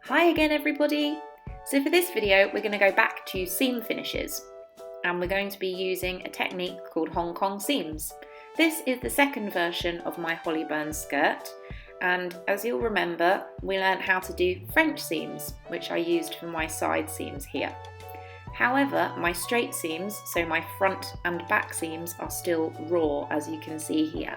Hi again everybody! So for this video we're going to go back to seam finishes and we're going to be using a technique called Hong Kong seams. This is the second version of my Hollyburn skirt, and as you'll remember we learned how to do French seams, which I used for my side seams here. However, my straight seams, so my front and back seams, are still raw, as you can see here.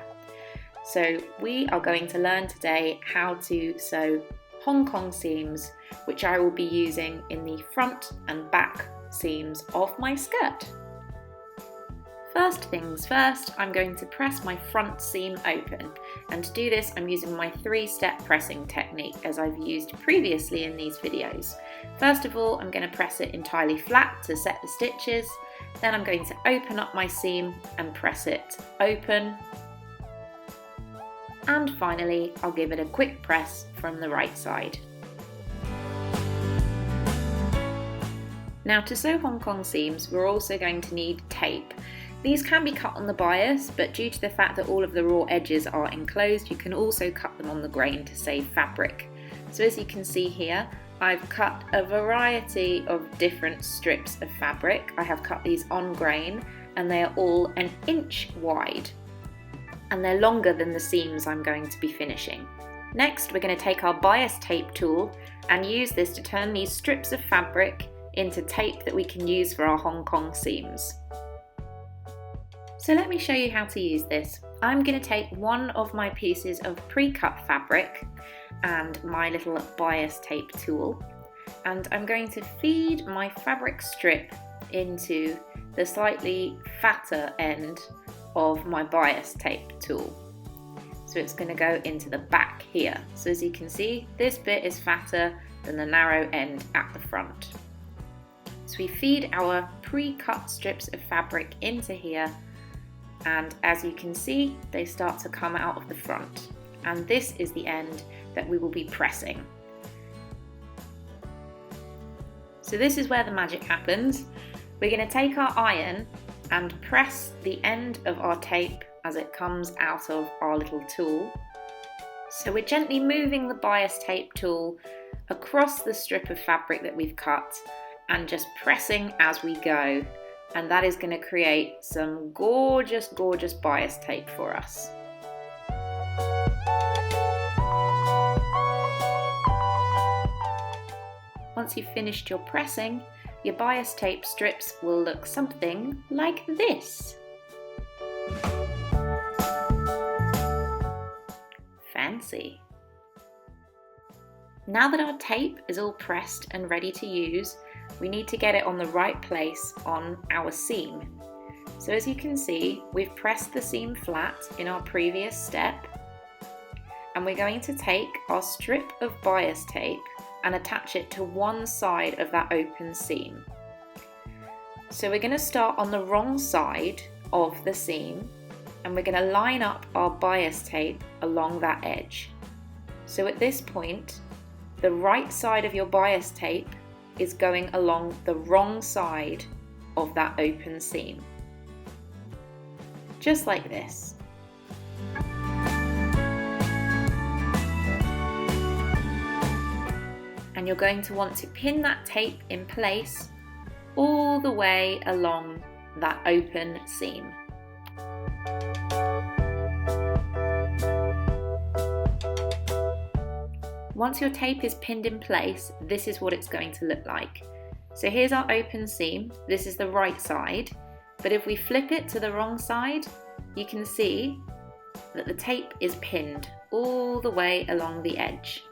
So we are going to learn today how to sew Hong Kong seams, which I will be using in the front and back seams of my skirt. First things first, I'm going to press my front seam open, and to do this I'm using my 3-step pressing technique as I've used previously in these videos. First of all, I'm going to press it entirely flat to set the stitches, then I'm going to open up my seam and press it open, and finally I'll give it a quick press from the right side. Now, to sew Hong Kong seams we're also going to need tape. These can be cut on the bias, but due to the fact that all of the raw edges are enclosed, you can also cut them on the grain to save fabric. So as you can see here, I've cut a variety of different strips of fabric. I have cut these on grain and they are all 1 inch wide, and they're longer than the seams I'm going to be finishing. Next, we're going to take our bias tape tool and use this to turn these strips of fabric into tape that we can use for our Hong Kong seams. So let me show you how to use this. I'm going to take one of my pieces of pre-cut fabric and my little bias tape tool, and I'm going to feed my fabric strip into the slightly fatter end of my bias tape tool. So it's going to go into the back here. So as you can see, this bit is fatter than the narrow end at the front. So we feed our pre-cut strips of fabric into here, and as you can see, they start to come out of the front, and this is the end that we will be pressing. So this is where the magic happens. We're going to take our iron and press the end of our tape as it comes out of our little tool. So we're gently moving the bias tape tool across the strip of fabric that we've cut and just pressing as we go, and that is going to create some gorgeous bias tape for us. Once you've finished your pressing, your bias tape strips will look something like this. Fancy! Now that our tape is all pressed and ready to use, we need to get it on the right place on our seam. So as you can see, we've pressed the seam flat in our previous step, and we're going to take our strip of bias tape and attach it to one side of that open seam. So we're going to start on the wrong side of the seam, and we're going to line up our bias tape along that edge. So at this point, the right side of your bias tape is going along the wrong side of that open seam. Just like this. And you're going to want to pin that tape in place all the way along that open seam. Once your tape is pinned in place, this is what it's going to look like. So here's our open seam, this is the right side, but if we flip it to the wrong side, you can see that the tape is pinned all the way along the edge.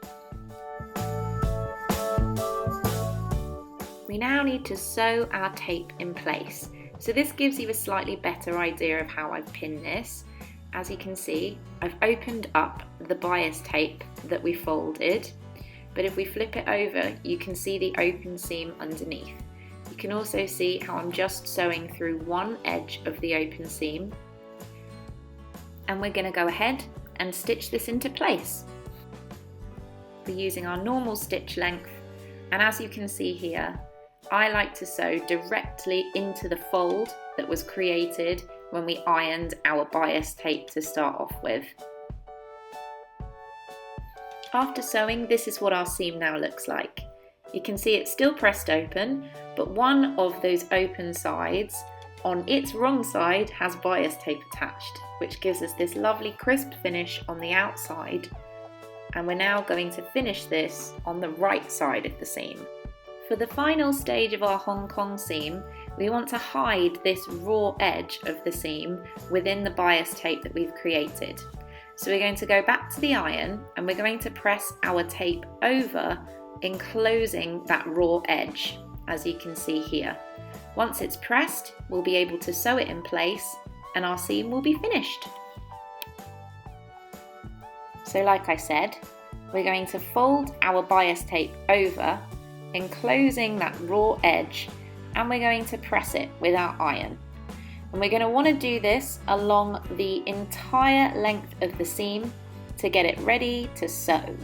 We now need to sew our tape in place. So this gives you a slightly better idea of how I've pinned this. As you can see, I've opened up the bias tape that we folded, but if we flip it over, you can see the open seam underneath. You can also see how I'm just sewing through one edge of the open seam, and we're going to go ahead and stitch this into place. We're using our normal stitch length, and as you can see here, I like to sew directly into the fold that was created when we ironed our bias tape to start off with. After sewing, this is what our seam now looks like. You can see it's still pressed open, but one of those open sides on its wrong side has bias tape attached, which gives us this lovely crisp finish on the outside. And we're now going to finish this on the right side of the seam. For the final stage of our Hong Kong seam, we want to hide this raw edge of the seam within the bias tape that we've created. So we're going to go back to the iron and we're going to press our tape over, enclosing that raw edge, as you can see here. Once it's pressed, we'll be able to sew it in place and our seam will be finished. So like I said, we're going to fold our bias tape over, enclosing that raw edge, and we're going to press it with our iron. And we're going to want to do this along the entire length of the seam to get it ready to sew.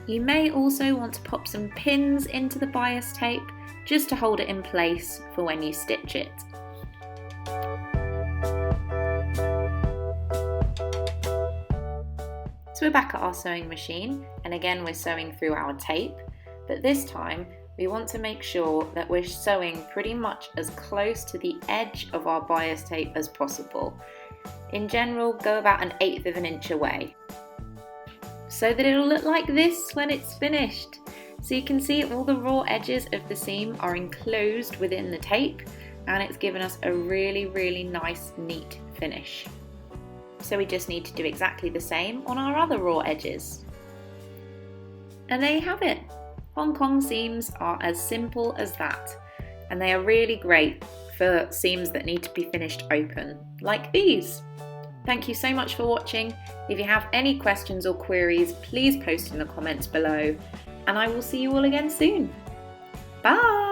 You may also want to pop some pins into the bias tape just to hold it in place for when you stitch it. So we're back at our sewing machine, and again we're sewing through our tape, but this time we want to make sure that we're sewing pretty much as close to the edge of our bias tape as possible. In general, go about 1/8 of an inch away, so that it'll look like this when it's finished. So you can see all the raw edges of the seam are enclosed within the tape, and it's given us a really nice, neat finish. So we just need to do exactly the same on our other raw edges. And there you have it. Hong Kong seams are as simple as that, and they are really great for seams that need to be finished open, like these. Thank you so much for watching. If you have any questions or queries, please post in the comments below, and I will see you all again soon. Bye!